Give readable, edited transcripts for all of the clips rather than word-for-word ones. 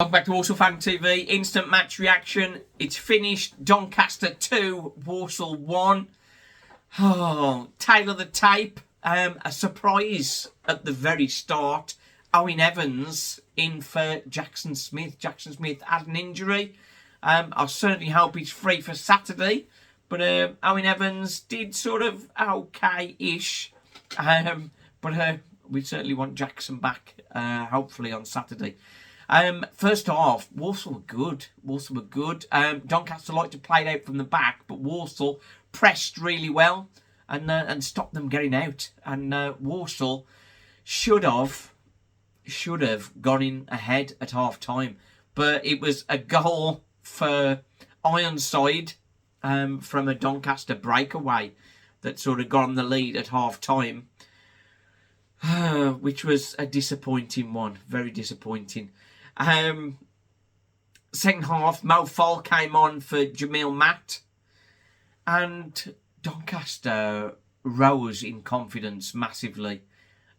Welcome back to Walsall Fan TV. Instant match reaction. It's finished. Doncaster 2, Walsall 1. Oh, tail of the tape. A surprise at the very start. Owen Evans in for Jackson Smith. Jackson Smith had an injury. I certainly hope he's free for Saturday. But Owen Evans did sort of okay-ish. But we certainly want Jackson back, hopefully on Saturday. First half, Walsall were good. Doncaster liked to play it out from the back, but Walsall pressed really well and stopped them getting out. And Walsall should have gone in ahead at half time, but it was a goal for Ironside from a Doncaster breakaway that sort of got on the lead at half time, which was a disappointing one, very disappointing. Second half, Walsall came on for Jamil Matt, and Doncaster rose in confidence massively.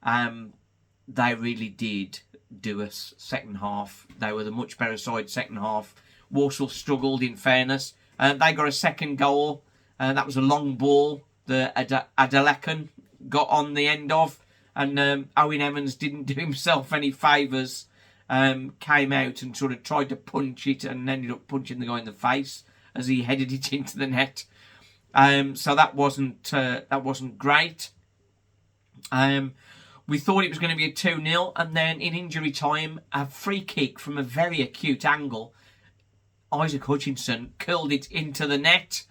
They really did do us second half. They were the much better side second half. Walsall struggled, in fairness. They got a second goal. That was a long ball that Adelekan got on the end of, and Owen Evans didn't do himself any favours. Came out and sort of tried to punch it and ended up punching the guy in the face as he headed it into the net. So that wasn't great. We thought it was going to be a 2-0, and then in injury time, a free kick from a very acute angle. Isaac Hutchinson curled it into the net,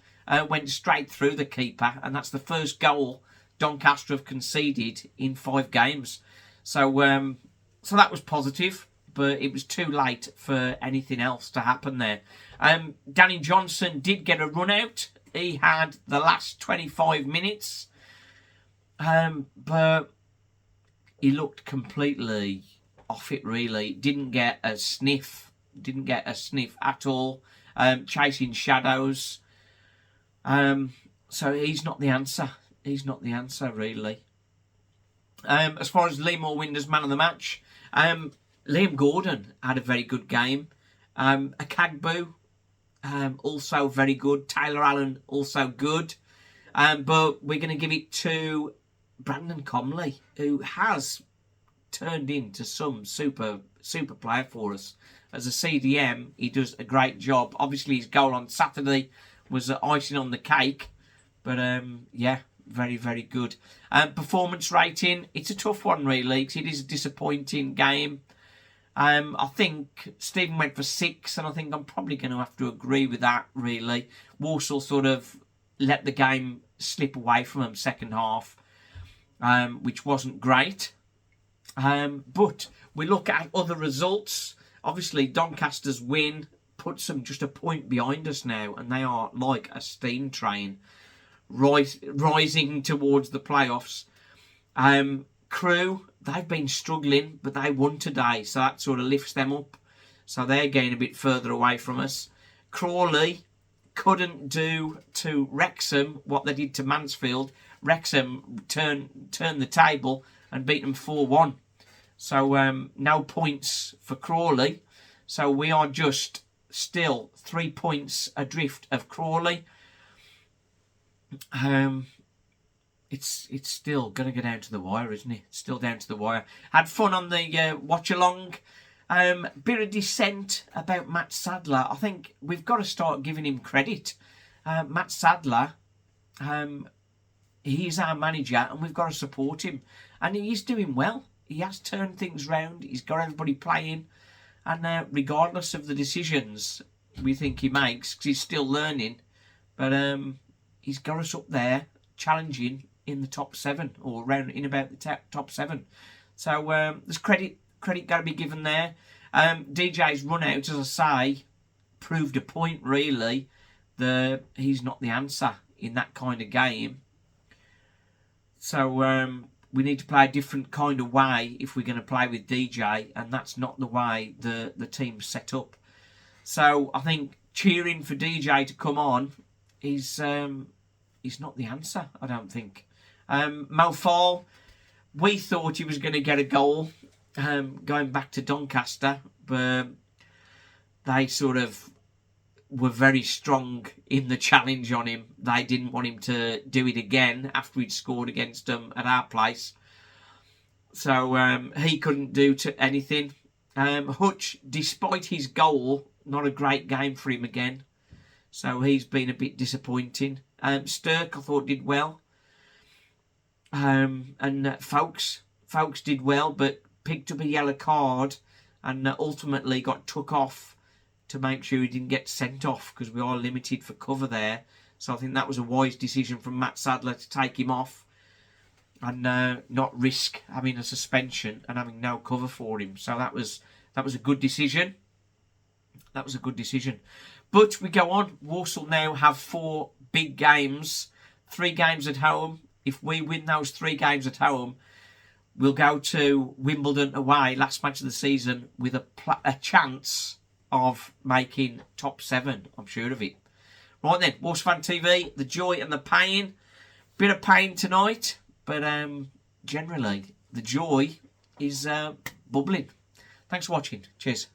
went straight through the keeper, and that's the first goal Doncaster have conceded in 5 games. So that was positive, but it was too late for anything else to happen there. Danny Johnson did get a run out. He had the last 25 minutes, but he looked completely off it, really. Didn't get a sniff at all. Chasing shadows. So he's not the answer. He's not the answer, really. As far as Liam Orwinder's man of the match, Liam Gordon had a very good game. Akagbu, also very good. Taylor Allen, also good. But we're going to give it to Brandon Comley, who has turned into some super player for us. As a CDM, he does a great job. Obviously, his goal on Saturday was icing on the cake. But, yeah, very, very good. Performance rating, it's a tough one, really, because it is a disappointing game. I think Stephen went for 6, and I think I'm probably going to have to agree with that, really. Walsall sort of let the game slip away from them second half, which wasn't great. But we look at other results. Obviously, Doncaster's win puts them just a point behind us now, and they are like a steam train rising towards the playoffs. Crewe, they've been struggling, but they won today, so that sort of lifts them up. So they're getting a bit further away from us. Crawley couldn't do to Wrexham what they did to Mansfield. Wrexham turned the table and beat them 4-1. So no points for Crawley. So we are just still 3 points adrift of Crawley. It's still going to go down to the wire, isn't it? Still down to the wire. Had fun on the watch-along. Bit of dissent about Matt Sadler. I think we've got to start giving him credit. Matt Sadler, he's our manager, and we've got to support him. And he's doing well. He has turned things round. He's got everybody playing. And regardless of the decisions we think he makes, because he's still learning, but he's got us up there challenging in the top 7, or around in about the top 7. So there's credit got to be given there. DJ's run out, as I say, proved a point, really, that he's not the answer in that kind of game. So we need to play a different kind of way if we're going to play with DJ, and that's not the way the team's set up. So I think cheering for DJ to come on is not the answer, I don't think. Walsall, we thought he was going to get a goal going back to Doncaster, but they sort of were very strong in the challenge on him. They didn't want him to do it again after he'd scored against them at our place. So he couldn't do anything. Hutch, despite his goal, not a great game for him again. So he's been a bit disappointing. Stirk, I thought, did well. And Folks did well, but picked up a yellow card and ultimately got took off to make sure he didn't get sent off, because we are limited for cover there. So I think that was a wise decision from Matt Sadler to take him off and not risk having a suspension and having no cover for him. So that was a good decision. That was a good decision. But we go on. Walsall now have 4 big games, 3 games at home. If we win those 3 games at home, we'll go to Wimbledon away, last match of the season, with a chance of making top 7. I'm sure of it. Right then, Walsall Fan TV, the joy and the pain. Bit of pain tonight, but generally the joy is bubbling. Thanks for watching. Cheers.